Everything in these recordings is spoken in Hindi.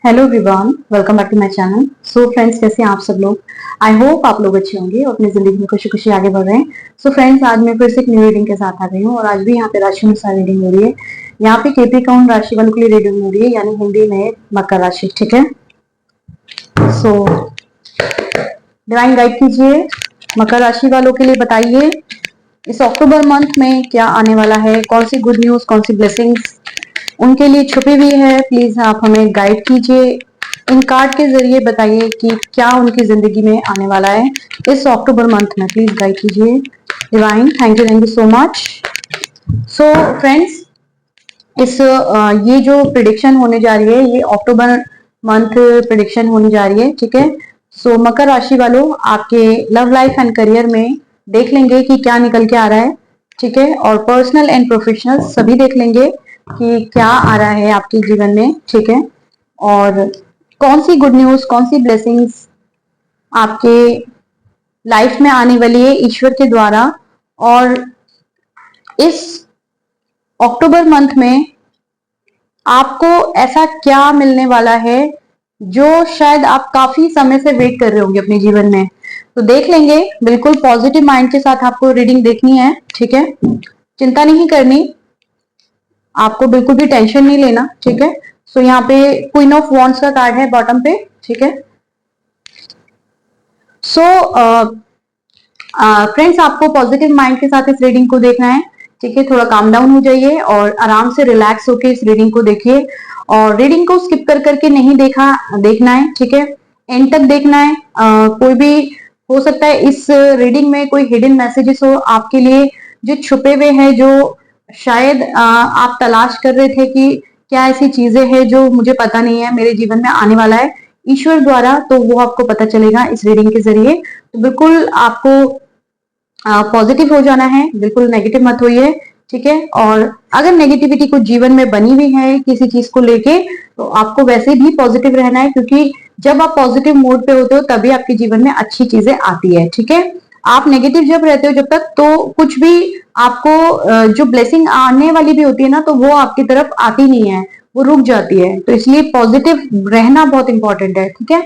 Hello everyone, welcome back to my channel. So friends, कैसे हैं आप सब लोग। आई होप आप लोग अच्छे होंगे और अपनी जिंदगी में खुशी खुशी आगे बढ़ रहे हैं। सो फ्रेंड्स, आज मैं फिर से एक न्यू रीडिंग के साथ आ गई हूँ और आज भी यहाँ पे राशि अनुसार रीडिंग हो रही है। यहाँ पे कैप्रिकॉर्न राशि वालों के लिए रीडिंग हो रही है, यानी हिंदी में मकर राशि। ठीक है, सो डिवाइन गाइड कीजिए, मकर राशि वालों के लिए बताइए इस अक्टूबर मंथ में क्या आने वाला है, कौन सी गुड न्यूज, कौन सी ब्लेसिंग्स उनके लिए छुपी हुई है। प्लीज आप हमें गाइड कीजिए, इन कार्ड के जरिए बताइए कि क्या उनकी जिंदगी में आने वाला है इस अक्टूबर मंथ में। प्लीज गाइड कीजिए divine. Thank you so much. So friends, इस ये जो प्रिडिक्शन होने जा रही है, ये अक्टूबर मंथ प्रिडिक्शन होने जा रही है। ठीक है, सो मकर राशि वालों, आपके लव लाइफ एंड करियर में देख लेंगे कि क्या निकल के आ रहा है। ठीक है, और पर्सनल एंड प्रोफेशनल सभी देख लेंगे कि क्या आ रहा है आपके जीवन में। ठीक है, और कौन सी गुड न्यूज, कौन सी ब्लेसिंग्स आपके लाइफ में आने वाली है ईश्वर के द्वारा। और इस अक्टूबर मंथ में आपको ऐसा क्या मिलने वाला है जो शायद आप काफी समय से वेट कर रहे होंगे अपने जीवन में। तो देख लेंगे, बिल्कुल पॉजिटिव माइंड के साथ आपको रीडिंग देखनी है। ठीक है, चिंता नहीं करनी, आपको बिल्कुल भी टेंशन नहीं लेना। ठीक है, सो यहाँ पे क्वीन ऑफ वॉन्ड्स का कार्ड है बॉटम पे। ठीक है, सो फ्रेंड्स, आपको पॉजिटिव माइंड के साथ इस रीडिंग को देखना है। ठीक है, थोड़ा काम डाउन हो जाइए और आराम से रिलैक्स होके इस रीडिंग को देखिए, और रीडिंग को स्किप कर करके नहीं देखना है। ठीक है, एंड तक देखना है। कोई भी हो सकता है इस रीडिंग में कोई हिडन मैसेजेस हो आपके लिए जो छुपे हुए हैं, जो शायद आप तलाश कर रहे थे कि क्या ऐसी चीजें हैं जो मुझे पता नहीं है मेरे जीवन में आने वाला है ईश्वर द्वारा, तो वो आपको पता चलेगा इस रीडिंग के जरिए। तो बिल्कुल आपको पॉजिटिव हो जाना है, बिल्कुल नेगेटिव मत होइए। ठीक है, और अगर नेगेटिविटी कुछ जीवन में बनी हुई है किसी चीज को लेके, तो आपको वैसे भी पॉजिटिव रहना है, क्योंकि जब आप पॉजिटिव मोड पे होते हो तभी आपके जीवन में अच्छी चीजें आती है। ठीक है, आप नेगेटिव जब रहते हो जब तक, तो कुछ भी आपको जो ब्लेसिंग आने वाली भी होती है ना, तो वो आपकी तरफ आती नहीं है, वो रुक जाती है। तो इसलिए पॉजिटिव रहना बहुत इंपॉर्टेंट है। ठीक है,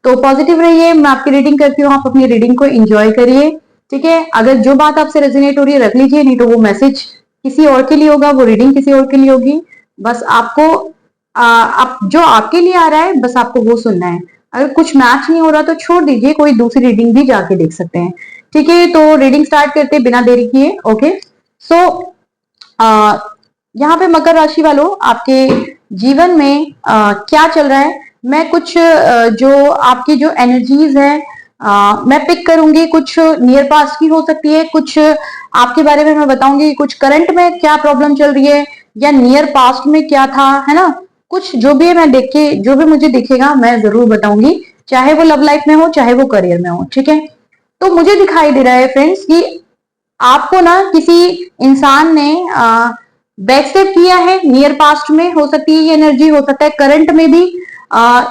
तो पॉजिटिव रहिए। मैं आपकी रीडिंग करती हूँ, आप अपनी रीडिंग को एंजॉय करिए। ठीक है, अगर जो बात आपसे रेजोनेट हो रही है रख लीजिए, नहीं तो वो मैसेज किसी और के लिए होगा, वो रीडिंग किसी और के लिए होगी। बस आपको आप जो आपके लिए आ रहा है बस आपको वो सुनना है। अगर कुछ मैच नहीं हो रहा तो छोड़ दीजिए, कोई दूसरी रीडिंग भी जाके देख सकते हैं। ठीक है, तो रीडिंग स्टार्ट करते बिना देरी किए। ओके, सो यहाँ पे मकर राशि वालों, आपके जीवन में क्या चल रहा है, मैं कुछ जो आपकी जो एनर्जीज है मैं पिक करूंगी। कुछ नियर पास्ट की हो सकती है, कुछ आपके बारे में मैं बताऊंगी, कुछ करंट में क्या प्रॉब्लम चल रही है या नियर पास्ट में क्या था, है ना। कुछ जो भी है मैं देख के, जो भी मुझे दिखेगा मैं जरूर बताऊंगी, चाहे वो लव लाइफ में हो चाहे वो करियर में हो। ठीक है, तो मुझे दिखाई दे रहा है फ्रेंड्स कि आपको ना किसी इंसान ने बैक स्टेप किया है नियर पास्ट में। हो सकती है ये एनर्जी, हो सकता है करंट में भी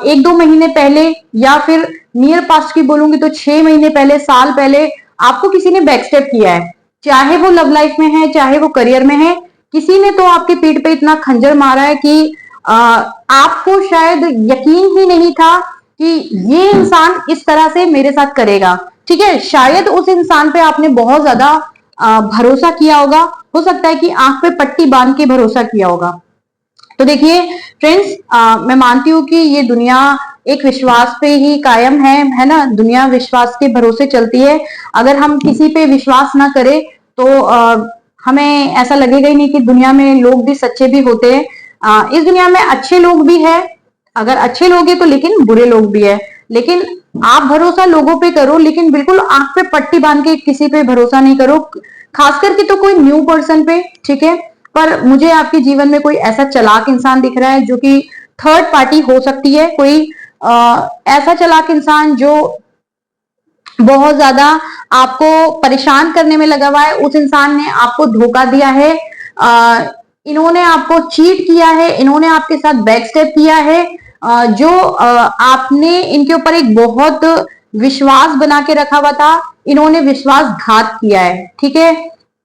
1-2 महीने पहले, या फिर नियर पास्ट की बोलूंगी तो 6 महीने पहले, साल पहले आपको किसी ने बैक स्टेप किया है। चाहे वो लव लाइफ में है चाहे वो करियर में है, किसी ने तो आपकी पीठ पे इतना खंजर मारा है कि आपको शायद यकीन ही नहीं था कि ये इंसान इस तरह से मेरे साथ करेगा। ठीक है, शायद उस इंसान पे आपने बहुत ज्यादा भरोसा किया होगा, हो सकता है कि आंख पे पट्टी बांध के भरोसा किया होगा। तो देखिए फ्रेंड्स, मैं मानती हूं कि ये दुनिया एक विश्वास पे ही कायम है ना। दुनिया विश्वास के भरोसे चलती है। अगर हम किसी पे विश्वास ना करें तो हमें ऐसा लगेगा ही नहीं कि दुनिया में लोग भी सच्चे भी होते हैं। इस दुनिया में अच्छे लोग भी है, अगर अच्छे लोग हैं तो, लेकिन बुरे लोग भी है। लेकिन आप भरोसा लोगों पे करो, लेकिन बिल्कुल आंख पे पट्टी बांध के किसी पे भरोसा नहीं करो, खास करके तो कोई न्यू पर्सन पे। ठीक है, पर मुझे आपके जीवन में कोई ऐसा चालाक इंसान दिख रहा है जो कि थर्ड पार्टी हो सकती है। कोई ऐसा चालाक इंसान जो बहुत ज्यादा आपको परेशान करने में लगा हुआ है। उस इंसान ने आपको धोखा दिया है, इन्होंने आपको चीट किया है, इन्होंने आपके साथ बैक स्टेप किया है। जो आपने इनके ऊपर एक बहुत विश्वास बना के रखा हुआ था, इन्होंने विश्वासघात किया है। ठीक है,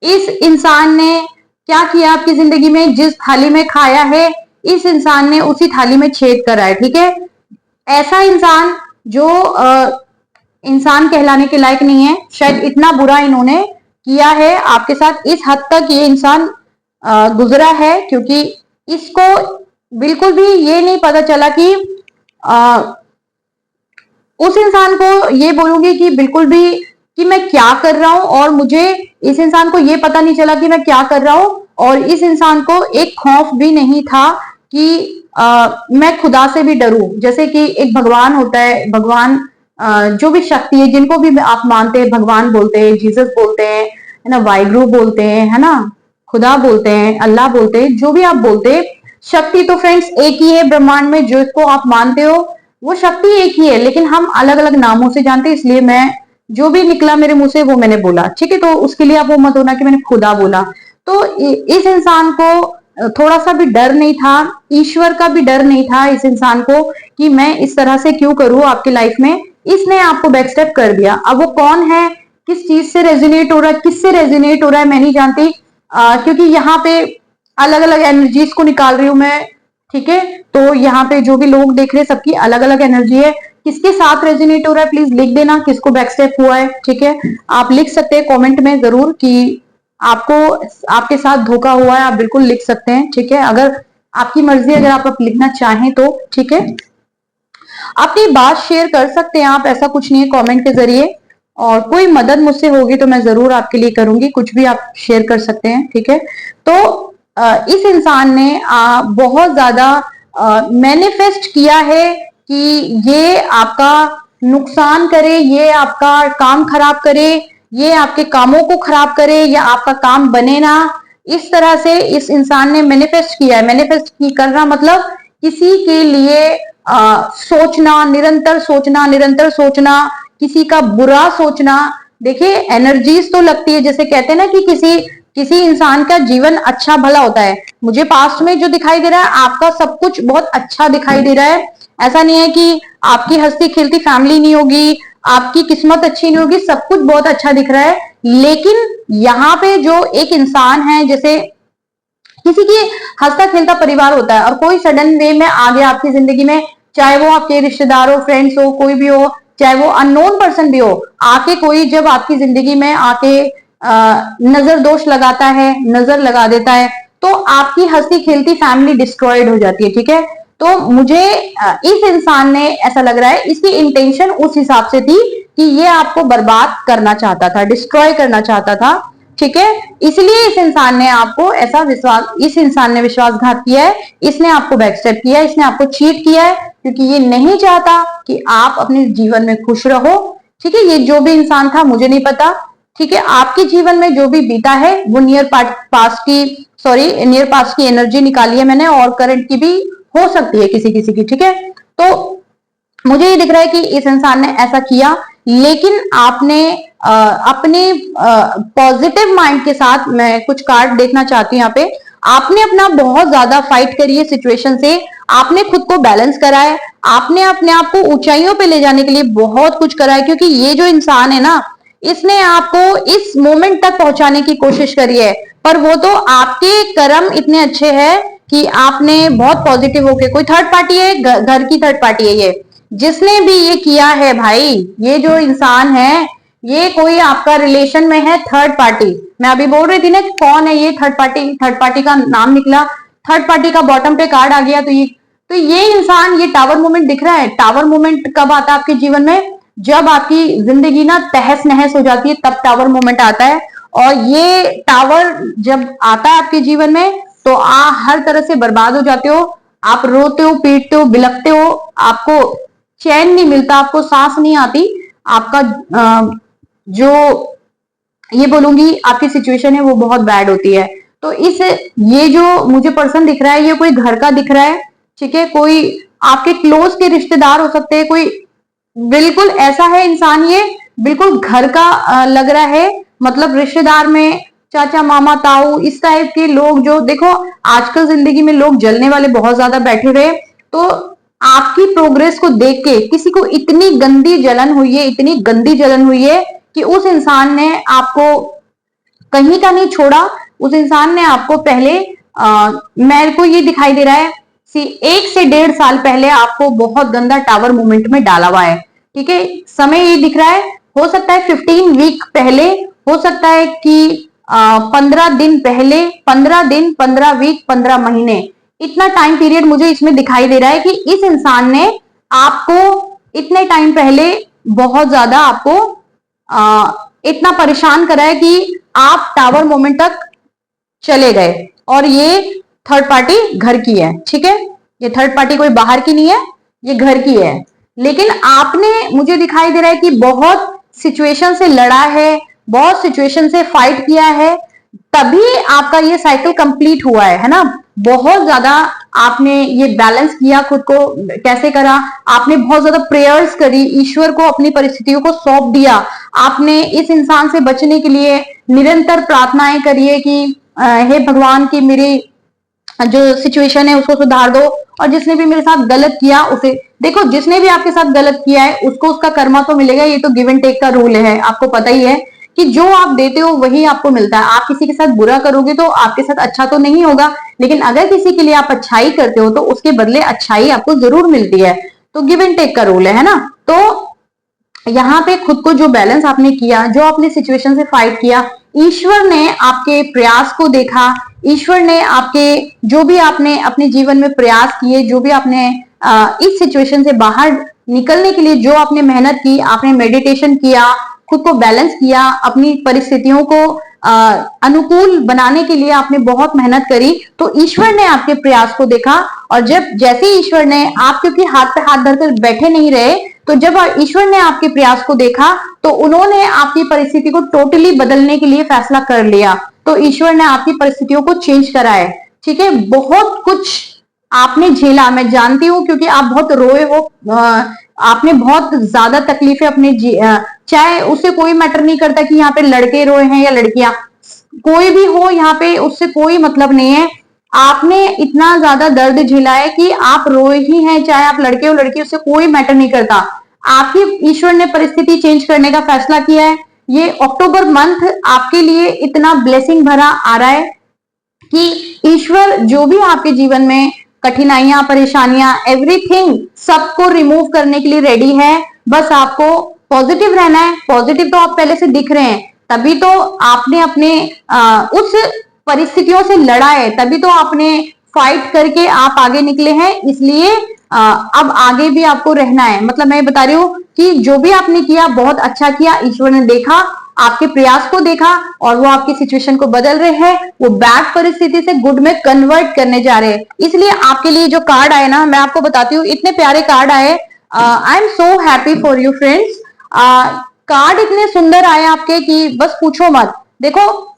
इस इंसान ने क्या किया आपकी जिंदगी में, जिस थाली में खाया है इस इंसान ने उसी थाली में छेद करा है। ठीक है, ऐसा इंसान जो इंसान कहलाने के लायक नहीं है। शायद इतना बुरा इन्होंने किया है आपके साथ, इस हद तक ये इंसान गुजरा है, क्योंकि इसको बिल्कुल भी ये नहीं पता चला कि उस इंसान को ये बोलूंगी कि बिल्कुल भी कि मैं क्या कर रहा हूं, और मुझे इस इंसान को ये पता नहीं चला कि मैं क्या कर रहा हूं, और इस इंसान को एक खौफ भी नहीं था कि मैं खुदा से भी डरूं। जैसे कि एक भगवान होता है, भगवान जो भी शक्ति है, जिनको भी आप मानते हैं, भगवान बोलते हैं, जीसस बोलते हैं, है ना, वाहिगुरु बोलते हैं, है ना, खुदा बोलते हैं, अल्लाह बोलते हैं, जो भी आप बोलते हैं, शक्ति तो फ्रेंड्स एक ही है ब्रह्मांड में, जो इसको आप मानते हो वो शक्ति एक ही है, लेकिन हम अलग अलग नामों से जानते हैं। इसलिए मैं जो भी निकला मेरे मुंह से वो मैंने बोला, ठीक है। तो उसके लिए आप वो मत होना कि मैंने खुदा बोला। तो इस इंसान को थोड़ा सा भी डर नहीं था, ईश्वर का भी डर नहीं था इस इंसान को कि मैं इस तरह से क्यों करूं आपकी लाइफ में। इसने आपको बैकस्टेप कर दिया। अब वो कौन है, किस चीज से रेजोनेट हो रहा है, किससे रेजोनेट हो रहा है, मैं नहीं जानती, क्योंकि यहाँ पे अलग अलग एनर्जीज को निकाल रही हूं मैं, ठीक है। तो यहाँ पे जो भी लोग देख रहे हैं सबकी अलग अलग एनर्जी है। किसके साथ रेजोनेट हो रहा है प्लीज लिख देना, किसको बैकस्टेप हुआ है, ठीक है। आप लिख सकते हैं कमेंट में जरूर कि आपको आपके साथ धोखा हुआ है, आप बिल्कुल लिख सकते हैं, ठीक है। अगर आपकी मर्जी, अगर आप लिखना चाहें तो, ठीक है। अपनी बात शेयर कर सकते हैं आप, ऐसा कुछ नहीं है, कमेंट के जरिए। और कोई मदद मुझसे होगी तो मैं जरूर आपके लिए करूंगी, कुछ भी आप शेयर कर सकते हैं, ठीक है। तो इस इंसान ने बहुत ज्यादा मैनिफेस्ट किया है कि ये आपका नुकसान करे, ये आपका काम खराब करे, ये आपके कामों को खराब करे, या आपका काम बने ना, इस तरह से इस इंसान ने मैनिफेस्ट किया है। मैनिफेस्ट करना मतलब किसी के लिए सोचना, निरंतर सोचना, निरंतर सोचना, किसी का बुरा सोचना। देखिए एनर्जीज तो लगती है, जैसे कहते हैं ना कि किसी इंसान का जीवन अच्छा भला होता है। मुझे पास्ट में जो दिखाई दे रहा है, आपका सब कुछ बहुत अच्छा दिखाई दे रहा है। ऐसा नहीं है कि आपकी हंसती खेलती फैमिली नहीं होगी, आपकी किस्मत अच्छी नहीं होगी, सब कुछ बहुत अच्छा दिख रहा है। लेकिन यहाँ पे जो एक इंसान है, जैसे किसी की हंसता खेलता परिवार होता है और कोई सडन वे में आ गया आपकी जिंदगी में, चाहे वो आपके रिश्तेदार हो, फ्रेंड्स हो, कोई भी हो, चाहे वो अननोन पर्सन भी हो, आके कोई जब आपकी जिंदगी में आके नजर दोष लगाता है, नजर लगा देता है, तो आपकी हंसती खेलती फैमिली डिस्ट्रॉयड हो जाती है, ठीक है। तो मुझे इस इंसान ने ऐसा लग रहा है, इसकी इंटेंशन उस हिसाब से थी कि ये आपको बर्बाद करना चाहता था, डिस्ट्रॉय करना चाहता था, ठीक है। इसलिए इस इंसान ने आपको ऐसा इस इंसान ने विश्वासघात किया है, इसने आपको बैकस्टेप किया है, इसने आपको चीट किया है, क्योंकि ये नहीं चाहता कि आप अपने जीवन में खुश रहो, ठीक है। ये जो भी इंसान था मुझे नहीं पता, ठीक है। आपके जीवन में जो भी बीता है वो नियर पास्ट की एनर्जी निकाली है मैंने, और करंट की भी हो सकती है किसी किसी की, ठीक है। तो मुझे ये दिख रहा है कि इस इंसान ने ऐसा किया, लेकिन आपने अपने पॉजिटिव माइंड के साथ, मैं कुछ कार्ड देखना चाहती हूँ यहाँ पे, आपने अपना बहुत ज्यादा फाइट करी है सिचुएशन से, आपने खुद को बैलेंस करा है, आपने अपने आप को ऊंचाइयों पे ले जाने के लिए बहुत कुछ करा है, क्योंकि ये जो इंसान है ना, इसने आपको इस मोमेंट तक पहुंचाने की कोशिश करी है, पर वो तो आपके कर्म इतने अच्छे हैं कि आपने बहुत पॉजिटिव होके, कोई थर्ड पार्टी है, घर की थर्ड पार्टी है ये, जिसने भी ये किया है भाई, ये जो इंसान है, ये कोई आपका रिलेशन में है, थर्ड पार्टी। मैं अभी बोल रही थी ना कि कौन है ये थर्ड पार्टी, थर्ड पार्टी का नाम निकला, थर्ड पार्टी का बॉटम पे कार्ड आ गया। तो ये इंसान, ये टावर मोमेंट दिख रहा है। टावर मोमेंट कब आता है आपके जीवन में? जब आपकी जिंदगी ना तहस नहस हो जाती है, तब टावर मोमेंट आता है। और ये टावर जब आता है आपके जीवन में, तो हर तरह से बर्बाद हो जाते हो, आप रोते हो, पीटते हो, बिलखते हो, आपको चैन नहीं मिलता, आपको सांस नहीं आती, आपका जो ये बोलूंगी आपकी सिचुएशन है वो बहुत बैड होती है। तो ये जो मुझे पर्सन दिख रहा है, ये कोई घर का दिख रहा है, ठीक है। कोई आपके क्लोज के रिश्तेदार हो सकते हैं, कोई बिल्कुल ऐसा है इंसान, ये बिल्कुल घर का लग रहा है, मतलब रिश्तेदार में चाचा मामा ताऊ इस टाइप के लोग। जो देखो आजकल जिंदगी में लोग जलने वाले बहुत ज्यादा बैठे हुए, तो आपकी प्रोग्रेस को देख के किसी को इतनी गंदी जलन हुई है, इतनी गंदी जलन हुई है कि उस इंसान ने आपको कहीं का नहीं छोड़ा। उस इंसान ने आपको पहले मेरे को ये दिखाई दे रहा है 1 से 1.5 साल पहले आपको बहुत गंदा टावर मूवमेंट में डाला हुआ है। ठीक है, समय ये दिख रहा है, हो सकता है 15 वीक पहले, हो सकता है कि 15 दिन पहले, 15 दिन, 15 वीक, 15 महीने, इतना टाइम पीरियड मुझे इसमें दिखाई दे रहा है कि इस इंसान ने आपको इतने टाइम पहले बहुत ज्यादा आपको इतना परेशान करा है कि आप टावर मोमेंट तक चले गए। और ये थर्ड पार्टी घर की है। ठीक है, ये थर्ड पार्टी कोई बाहर की नहीं है, ये घर की है। लेकिन आपने, मुझे दिखाई दे रहा है कि बहुत सिचुएशन से लड़ा है, बहुत सिचुएशन से फाइट किया है, तभी आपका ये साइकिल कंप्लीट हुआ है ना। बहुत ज्यादा आपने ये बैलेंस किया खुद को। कैसे करा? आपने बहुत ज्यादा प्रेयर्स करी, ईश्वर को अपनी परिस्थितियों को सौंप दिया। आपने इस इंसान से बचने के लिए निरंतर प्रार्थनाएं करिए कि हे भगवान की मेरी जो सिचुएशन है उसको सुधार दो, और जिसने भी मेरे साथ गलत किया उसे देखो, जिसने भी आपके साथ गलत किया है उसको उसका कर्मा तो मिलेगा। ये तो गिव एंड टेक का रूल है, आपको पता ही है कि जो आप देते हो वही आपको मिलता है। आप किसी के साथ बुरा करोगे तो आपके साथ अच्छा तो नहीं होगा, लेकिन अगर किसी के लिए आप अच्छाई करते हो तो उसके बदले अच्छाई आपको जरूर मिलती है। तो गिव एंड टेक का रूल है ना। तो यहाँ पे खुद को जो बैलेंस आपने किया, जो आपने सिचुएशन से फाइट किया, ईश्वर ने आपके प्रयास को देखा, ईश्वर ने आपके जो भी आपने अपने जीवन में प्रयास किए, जो भी आपने इस सिचुएशन से बाहर निकलने के लिए जो आपने मेहनत की, आपने मेडिटेशन किया, खुद को बैलेंस किया, अपनी परिस्थितियों को अनुकूल बनाने के लिए आपने बहुत मेहनत करी, तो ईश्वर ने आपके प्रयास को देखा। और जब जैसे ईश्वर ने, आप क्योंकि हाथ पे हाथ धरकर बैठे नहीं रहे, तो जब ईश्वर ने आपके प्रयास को देखा तो उन्होंने आपकी परिस्थिति को टोटली बदलने के लिए फैसला कर लिया। तो ईश्वर ने आपकी परिस्थितियों को चेंज करा है। ठीक है, बहुत कुछ आपने झेला, मैं जानती हूँ, क्योंकि आप बहुत रोए हो, आपने बहुत ज्यादा तकलीफें अपने चाहे उससे कोई मैटर नहीं करता कि यहाँ पे लड़के रोए हैं या लड़कियां, कोई भी हो यहाँ पे, उससे कोई मतलब नहीं है। आपने इतना ज्यादा दर्द झेला है कि आप रोए ही हैं, चाहे आप लड़के हो लड़की, उससे कोई मैटर नहीं करता। आपकी ईश्वर ने परिस्थिति चेंज करने का फैसला किया है। ये अक्टूबर मंथ आपके लिए इतना ब्लेसिंग भरा आ रहा है कि ईश्वर जो भी आपके जीवन में कठिनाइयां, परेशानियां, एवरीथिंग सबको रिमूव करने के लिए रेडी है। बस आपको पॉजिटिव रहना है। पॉजिटिव तो आप पहले से दिख रहे हैं, तभी तो आपने अपने उस परिस्थितियों से लड़ा है, तभी तो आपने फाइट करके आप आगे निकले हैं। इसलिए अब आगे भी आपको रहना है। मतलब मैं बता रही हूँ कि जो भी आपने किया बहुत अच्छा किया, ईश्वर ने देखा, आपके प्रयास को देखा, और वो आपकी सिचुएशन को बदल रहे हैं। वो बैड परिस्थिति से गुड में कन्वर्ट करने जा रहे हैं। इसलिए आपके लिए जो कार्ड आए ना, मैं आपको बताती हूँ, इतने प्यारे कार्ड आए। I am so happy for you friends. Card इतने सुंदर आए आपके कि बस पूछो मत। देखो,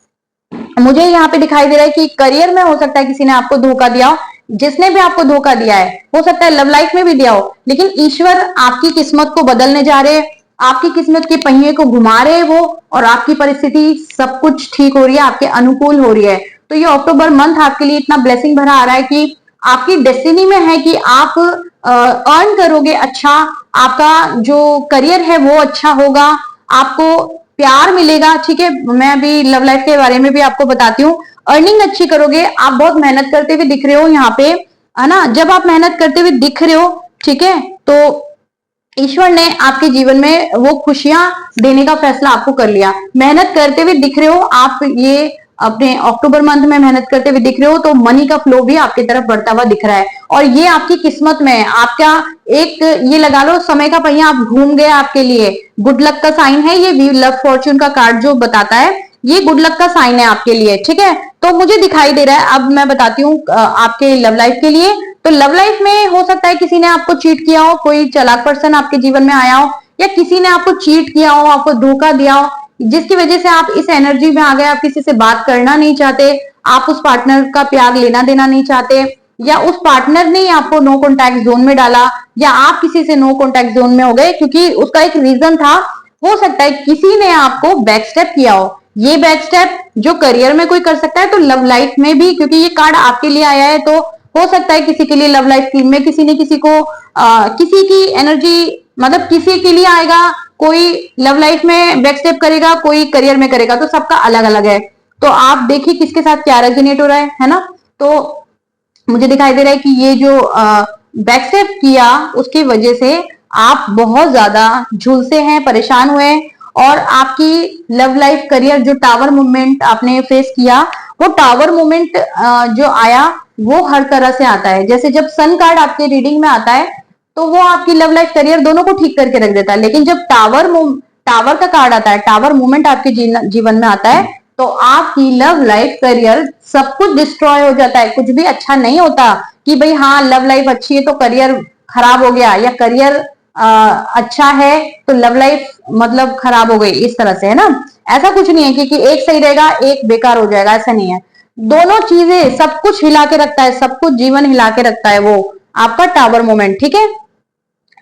मुझे यहाँ पे दिखाई दे रहा है कि करियर में हो सकता है किसी ने आपको धोखा दिया हो। जिसने भी आपको धोखा दिया है, हो सकता है लव लाइफ में भी दिया हो, लेकिन ईश्वर आपकी किस्मत को बदलने जा रहे हैं। आपकी किस्मत के पहिए को घुमा रहे हैं वो, और आपकी परिस्थिति सब कुछ ठीक हो रही है, आपके अनुकूल हो रही है। तो ये अक्टूबर मंथ आपके लिए इतना ब्लेसिंग भरा आ रहा है कि आपकी डेस्टिनी में है कि आप अर्न करोगे अच्छा, आपका जो करियर है वो अच्छा होगा, आपको प्यार मिलेगा। ठीक है, मैं अभी लव लाइफ के बारे में भी आपको बताती हूँ। अर्निंग अच्छी करोगे, आप बहुत मेहनत करते हुए दिख रहे हो यहाँ पे, है ना। जब आप मेहनत करते हुए दिख रहे हो, ठीक है, तो ईश्वर ने आपके जीवन में वो खुशियां देने का फैसला आपको कर लिया। मेहनत करते हुए दिख रहे हो आप, ये अपने अक्टूबर मंथ में मेहनत करते हुए दिख रहे हो, तो मनी का फ्लो भी आपकी तरफ बढ़ता हुआ दिख रहा है। और ये आपकी किस्मत में है। आपका एक ये लगा लो, समय का पहिया आप घूम गए, आपके लिए गुड लक का साइन है ये। लव फॉर्च्यून का कार्ड जो बताता है, ये गुड लक का साइन है आपके लिए। ठीक है, तो मुझे दिखाई दे रहा है। अब मैं बताती हूँ आपके लव लाइफ के लिए। तो लव लाइफ में हो सकता है किसी ने आपको चीट किया हो, कोई चालाक पर्सन आपके जीवन में आया हो, या किसी ने आपको चीट किया हो, आपको धोखा दिया हो, जिसकी वजह से आप इस एनर्जी में आ गए। आप किसी से बात करना नहीं चाहते, आप उस पार्टनर का प्यार लेना देना नहीं चाहते, या उस पार्टनर ने आपको नो कॉन्टैक्ट जोन में डाला, या आप किसी से नो कॉन्टैक्ट जोन में हो गए क्योंकि उसका एक रीजन था। हो सकता है किसी ने आपको बैक स्टेप किया हो। ये बैक स्टेप जो करियर में कोई कर सकता है, तो लव लाइफ में भी, क्योंकि ये कार्ड आपके लिए आया है, तो हो सकता है किसी के लिए लव लाइफ में किसी ने किसी को किसी की एनर्जी, मतलब किसी के लिए आएगा, कोई लव लाइफ में बैक स्टेप करेगा, कोई करियर में करेगा, तो सबका अलग अलग है। तो आप देखिए किसके साथ क्या रेजोनेट हो रहा है ना। तो मुझे दिखाई दे रहा है कि ये जो बैक स्टेप किया उसकी वजह से आप बहुत ज्यादा झुलसे हैं, परेशान हुए हैं, और आपकी लव लाइफ, करियर, जो टावर मूवमेंट आपने फेस किया, वो टावर मूवमेंट जो आया वो हर तरह से आता है। जैसे जब सन कार्ड आपके रीडिंग में आता है तो वो आपकी लव लाइफ, करियर दोनों को ठीक करके रख देता है, लेकिन जब टावर का कार्ड आता है, टावर मूवमेंट आपके जीवन में आता है, तो आपकी लव लाइफ, करियर सब कुछ डिस्ट्रॉय हो जाता है। कुछ भी अच्छा नहीं होता कि भाई हाँ लव लाइफ अच्छी है तो करियर खराब हो गया, या करियर अच्छा है तो लव लाइफ मतलब खराब हो गई, इस तरह से, है ना। ऐसा कुछ नहीं है कि एक सही रहेगा एक बेकार हो जाएगा, ऐसा नहीं है। दोनों चीजें, सब कुछ हिला के रखता है, सब कुछ जीवन हिला के रखता है वो आपका टावर मोमेंट, ठीक है।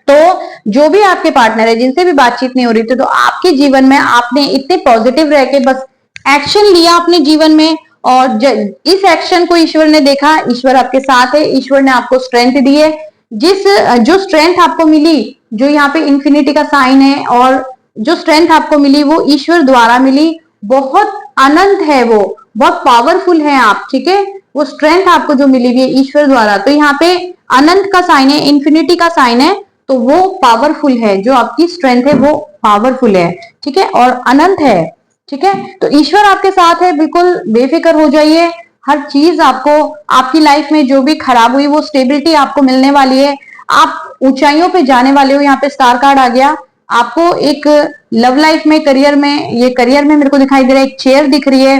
तो जो भी आपके पार्टनर है जिनसे भी बातचीत नहीं हो रही थी, तो आपके जीवन में आपने इतने पॉजिटिव रह के बस एक्शन लिया अपने जीवन में, और इस एक्शन को ईश्वर ने देखा, ईश्वर आपके साथ है, ईश्वर ने आपको स्ट्रेंथ दी है। जो स्ट्रेंथ आपको मिली, जो यहाँ पे इंफिनिटी का साइन है, और जो स्ट्रेंथ आपको मिली वो ईश्वर द्वारा मिली, बहुत अनंत है, वो बहुत पावरफुल है आप, ठीक है। वो स्ट्रेंथ आपको जो मिली हुई है ईश्वर द्वारा, तो यहाँ पे अनंत का साइन है, इंफिनिटी का साइन है, तो वो पावरफुल है, जो आपकी स्ट्रेंथ है वो पावरफुल है, ठीक है, और अनंत है, ठीक है। तो ईश्वर आपके साथ है, बिल्कुल बेफिक्र हो जाइए। हर चीज आपको, आपकी लाइफ में जो भी खराब हुई वो स्टेबिलिटी आपको मिलने वाली है, आप ऊंचाइयों पे जाने वाले हो। यहाँ पे स्टार कार्ड आ गया, आपको एक लव लाइफ में, करियर में, ये करियर में मेरे को दिखाई दे रहा है एक चेयर दिख रही है,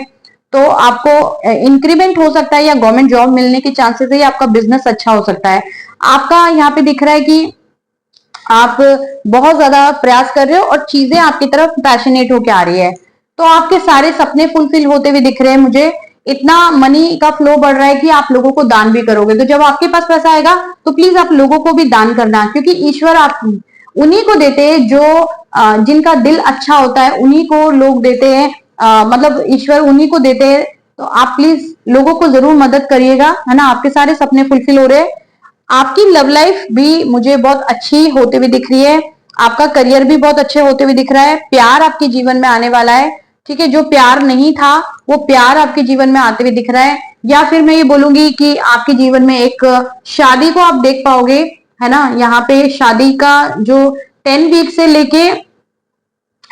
तो आपको इंक्रीमेंट हो सकता है, या गवर्नमेंट जॉब मिलने के चांसेस है, या आपका बिजनेस अच्छा हो सकता है। आपका यहाँ पे दिख रहा है कि आप बहुत ज्यादा प्रयास कर रहे हो और चीजें आपकी तरफ पैशनेट होके आ रही है, तो आपके सारे सपने फुलफिल होते हुए दिख रहे हैं मुझे। इतना मनी का फ्लो बढ़ रहा है कि आप लोगों को दान भी करोगे, तो जब आपके पास पैसा आएगा तो प्लीज आप लोगों को भी दान करना, क्योंकि ईश्वर आप उन्हीं को देते हैं जो जिनका दिल अच्छा होता है, उन्हीं को लोग देते हैं, मतलब ईश्वर उन्हीं को देते हैं। तो आप प्लीज लोगों को जरूर मदद करिएगा, है ना। आपके सारे सपने फुलफिल हो रहे हैं, आपकी लव लाइफ भी मुझे बहुत अच्छी होते हुए दिख रही है, आपका करियर भी बहुत अच्छे होते हुए दिख रहा है, प्यार आपके जीवन में आने वाला है, ठीक है। जो प्यार नहीं था वो प्यार आपके जीवन में आते हुए दिख रहा है, या फिर मैं ये बोलूंगी कि आपके जीवन में एक शादी को आप देख पाओगे, है ना। यहाँ पे शादी का जो 10 वीक से लेके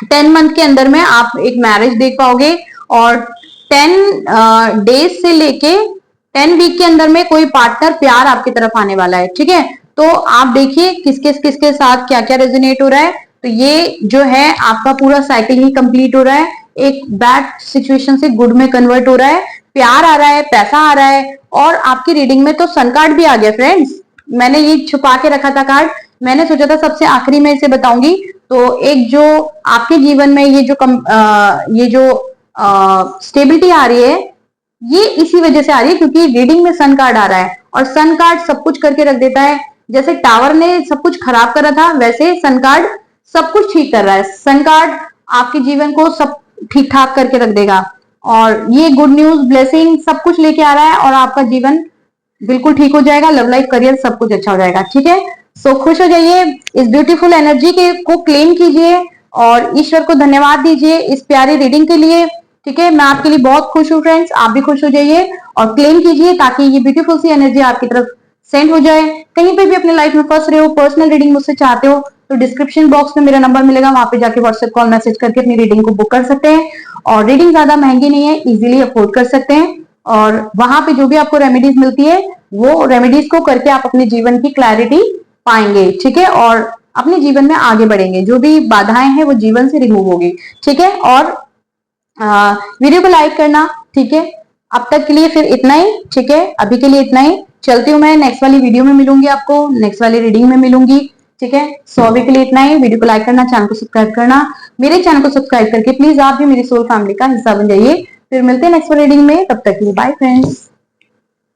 10 मंथ के अंदर में आप एक मैरिज देख पाओगे, और 10 डेज से लेके 10 वीक के अंदर में कोई पार्टनर प्यार आपकी तरफ आने वाला है, ठीक है। तो आप देखिए किसके साथ क्या क्या रेजोनेट हो रहा है। तो ये जो है आपका पूरा साइकिल ही कंप्लीट हो रहा है, एक बैड सिचुएशन से गुड में कन्वर्ट हो रहा है, प्यार आ रहा है, पैसा आ रहा है, और आपकी रीडिंग में तो सन कार्ड भी आ गया फ्रेंड्स। मैंने ये छुपा के रखा था कार्ड, मैंने सोचा था सबसे आखिरी में इसे बताऊंगी। तो एक जो आपके जीवन में ये जो स्टेबिलिटी आ रही है, ये इसी वजह से आ रही है क्योंकि रीडिंग में सन कार्ड आ रहा है, और सन कार्ड सब कुछ करके रख देता है। जैसे टावर ने सब कुछ खराब करा था, वैसे सन कार्ड सब कुछ ठीक कर रहा है। सन कार्ड आपके जीवन को सब ठीक ठाक करके रख देगा, और ये गुड न्यूज, ब्लेसिंग सब कुछ लेके आ रहा है, और आपका जीवन बिल्कुल ठीक हो जाएगा, लव लाइफ, करियर सब कुछ अच्छा हो जाएगा, ठीक है। सो खुश हो जाइए, इस ब्यूटीफुल एनर्जी के को क्लेम कीजिए, और ईश्वर को धन्यवाद दीजिए इस प्यारी रीडिंग के लिए, ठीक है। मैं आपके लिए बहुत खुश हूँ फ्रेंड्स, आप भी खुश हो जाइए और क्लेम कीजिए, ताकि ये ब्यूटीफुल सी एनर्जी आपकी तरफ सेंड हो जाए। कहीं पे भी अपने लाइफ में फंस रहे हो, पर्सनल रीडिंग मुझसे चाहते हो, तो डिस्क्रिप्शन बॉक्स में मेरा नंबर मिलेगा, वहां पे जाके व्हाट्सएप कॉल मैसेज करके अपनी रीडिंग को बुक कर सकते हैं। और रीडिंग ज्यादा महंगी नहीं है, इजीली अफोर्ड कर सकते हैं, और वहां पे जो भी आपको रेमेडीज मिलती है वो रेमेडीज को करके आप अपने जीवन की क्लैरिटी पाएंगे, ठीक है, और अपने जीवन में आगे बढ़ेंगे, जो भी बाधाएं हैं वो जीवन से रिमूव होगी, ठीक है। और वीडियो को लाइक करना, ठीक है। अब तक के लिए फिर इतना ही, ठीक है, अभी के लिए इतना ही, चलती हूँ मैं, नेक्स्ट वाली वीडियो में मिलूंगी, आपको नेक्स्ट वाली रीडिंग में मिलूंगी, ठीक है। सो अभी के लिए इतना ही, वीडियो को लाइक करना, चैनल को सब्सक्राइब करना, मेरे चैनल को सब्सक्राइब करके प्लीज आप भी मेरी सोल फैमिली का हिस्सा बन जाइए। फिर मिलते हैं नेक्स्ट वाली रीडिंग में, तब तक के लिए बाय फ्रेंड्स।